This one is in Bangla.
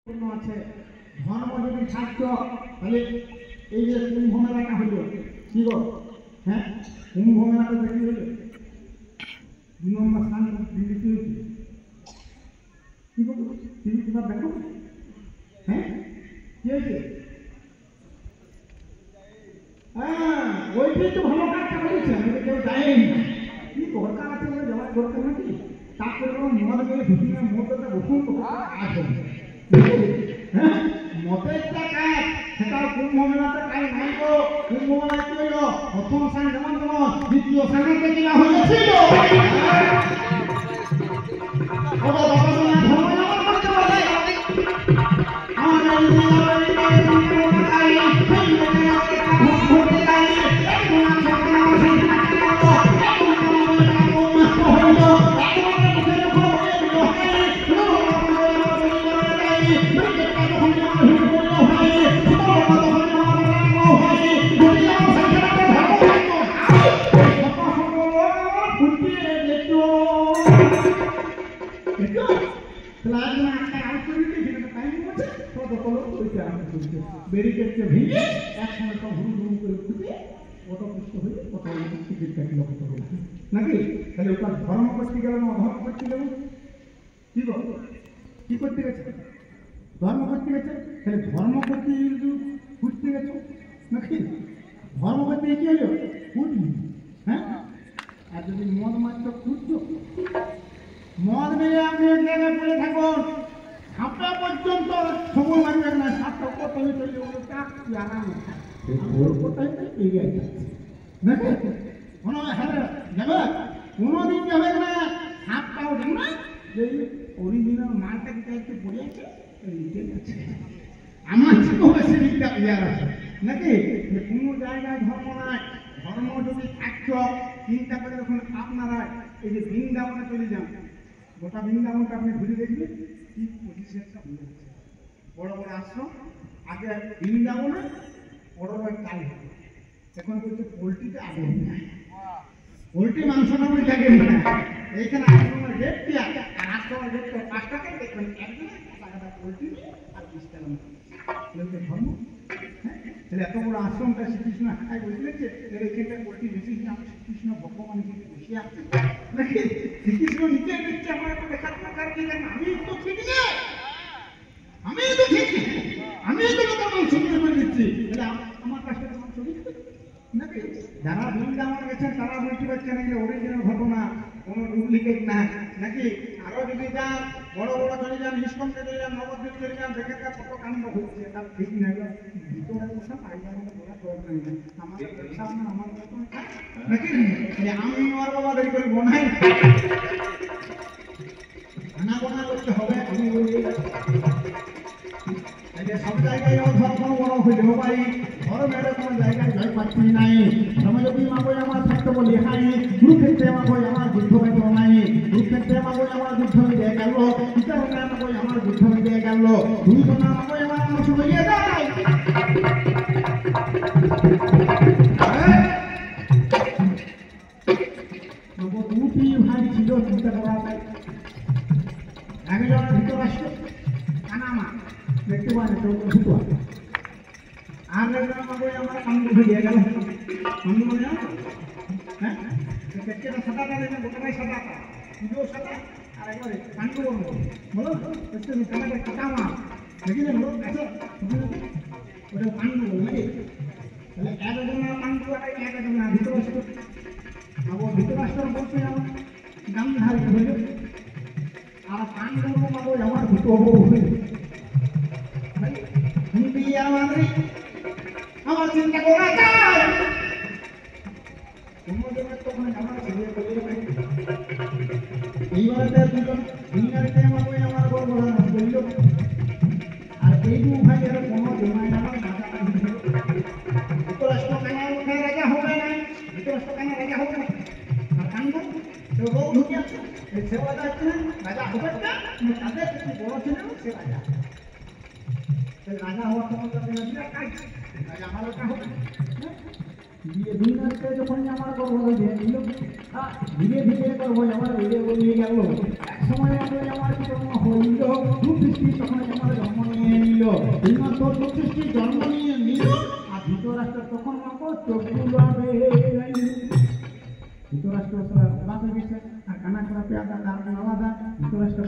আছে ধর্ম যদি থাকতো তাহলে এই যে কুম্ভ মেলাটা হইল কি গো, হ্যাঁ কুম্ভ মেলাটা দেখি হইল 2 নম্বর স্থান দিল্লি কি হয়েছে কি বলবো টিভি কিংবা দেখো, হ্যাঁ কি হয়েছে? হ্যাঁ ওইটাই তো ভালো কাজটা করেছে, আমি কেউ যায়নি কি দরকার আছে বলে যাওয়ার দরকার নাকি, তারপরে মদ গেলে ঢুকিয়ে মদটা বসুন তো আসে হ্যাঁ মতেরটা কাজ সেটাও কুম্ভ মেলাতে কাজ নাই গো। কুম্ভ মেলা কি হইল প্রথম স্থান যেমন যেমন দ্বিতীয় স্থানেতে কিনা হয়েছিল ব্যারিকেডকে ভেঙে একসঙ্গে সব হুড় হুড় করে ফুটে অটোপৃষ্ট হয়ে টিকিট কাটি লক্ষ্য করবো নাকি, তাহলে ওটা ধর্ম করতে গেল না অধর্ম করতে গেল কি গো, কি করতে গেছে? ধর্ম করতে গেছে, তাহলে ধর্ম করতে ফুটতে গেছো নাকি, ধর্ম করতে কি হলো ফুটলি, হ্যাঁ আর যদি মদ মাত্র ফুটছো মদ মেরে আপনি এক জায়গায় পড়ে থাকুন সাপটা পর্যন্ত সময় মানবেন না, সাপটা কত হইতে আরাম কোথায় এগিয়ে যাচ্ছে নাকি কোনো যাবে কোনোদিন যাবে না, সাপটাও যাবে না যে অরিজিনাল মালটা একটু পড়ে আছে আমার বেশি দিকটা ইয়ার আছে নাকি, কোনো জায়গায় ধর্ম নাই। ধর্ম যদি থাকতো চিন্তা করে যখন আপনারা এই যে বৃন্দাবনে চলে যান, গোটা বৃন্দাবনটা আপনি ঘুরে দেখবেন কি পরিষেবা হয়ে যাচ্ছে, বড় বড় আশ্রম আগে বৃন্দাবনে বড় বড় কাল হতো, এখন বলছে পোলট্রিতে আগে নেয় পোলট্রি মাংসটা বলে থাকে না, এইখানে আশ্রমের রেটটি আর আশ্রমের রেটটা 5 টাকা দেখবেন একদিনে টাকাটা পোলট্রি আর 20 টাকা ধর্ম, হ্যাঁ তাহলে এত বড় আশ্রমটা শ্রীকৃষ্ণ বুঝলেন যে এখানটা পোলট্রি বেশি শ্রীকৃষ্ণ ভগবান কিন্তু বসে আছে নাকি, শ্রীকৃষ্ণ নিজে দিচ্ছে আমার একটা দেখার দরকার কি, আমি তো ঠিক নেই আমি তো ঠিক নেই আমি তো লোকের মাংস করে দিচ্ছি, তাহলে আমার কাছে মাংস দিচ্ছে নাকি, যারা বৃন্দাবন গেছেন তারা বলতে পারছেন যে অরিজিনাল ঘটনা কোনো ডুপ্লিকেট না নাকি, আরো যদি যান বড় বড় চলে যান ইস্কন চলে যান নবদ্বীপ চলে যান দেখেন কত কাণ্ড হচ্ছে, তার ঠিক নাই ভিতরে বসে বলার দরকার নেই, আমাদের ব্যবসা আমার নাকি আমি আর বাবা দেরি করে বনাই খানা বনা করতে হবে, আমি সব জায়গায় ধর্ম বড় হইলে ভাই ধর্মের কোনো জায়গায় জয় পাচ্ছি নাই, ধর্মযোগী মাগো আমার থাকতে বলি হাই, কুরুক্ষেত্রে মাগো আমার যুদ্ধ হইত নাই, কুরুক্ষেত্রে মাগো আমার যুদ্ধ হয়ে গেল, পিতারকে মাগো আমার যুদ্ধ হয়ে গেল, দুইজনা মাগো আমার মাংস হয়ে যায় দুটি ভাই ছিল চিন্তা করা যায়, একজন ধৃতরাষ্ট্র কানামা দেখতে পান দুটো আর একজন মাগো আমার কান্ড হয়ে গেল, কান্ড মানে হ্যাঁ কেটে সাদাটা দেখেন গোটাটাই সাদাটা পুজো সাদা আর একবারে কান্ড বলবো বলো একটু কানাটা কাটামা দেখি না বলো আচ্ছা ওটা কান্ড বলো নাকি, তাহলে একজন কান্ড আর একজন ধৃতরাষ্ট্র মাগো ধৃতরাষ্ট্র বলতে আমার গান্ধার হইল আর পাণ্ডব মাগো আমার দুটো হইল হিন্দি আমার চিন্তা করা যায় তখন আমার এইবারে দুজন ইংরাজিতে আমার বড় বড় বলল আর এই দু ভাইয়ের কোনো জমায় আমার মাথা যুক্তরাষ্ট্র কেন রাজা হবে না, যুক্তরাষ্ট্র কেন রাজা হবে না আর কাণ্ড সে বউ ঢুকে আছে সেবা যাচ্ছে না রাজা হবে না, তাদের কিছু বড় ছিল সে রাজা, রাজা হওয়ার সময় রাজা আমার হবে দিয়ে দুনিয়াতে যখন আমার গর্ব হয়ে ধীরে ধীরে গর্ব আমার বেড়ে বলিয়ে গেল, এক সময় আমার হইল খুব বৃষ্টি তখন আমার জন্ম তোর সৃষ্টি জন্ম নিয়ে নিল আর ধৃতরাষ্ট্র তখন মাপো চোখগুলো ধৃতরাষ্ট্র বাপে গেছে আর কানা করা পেয়াদা আলাদা ধৃতরাষ্ট্র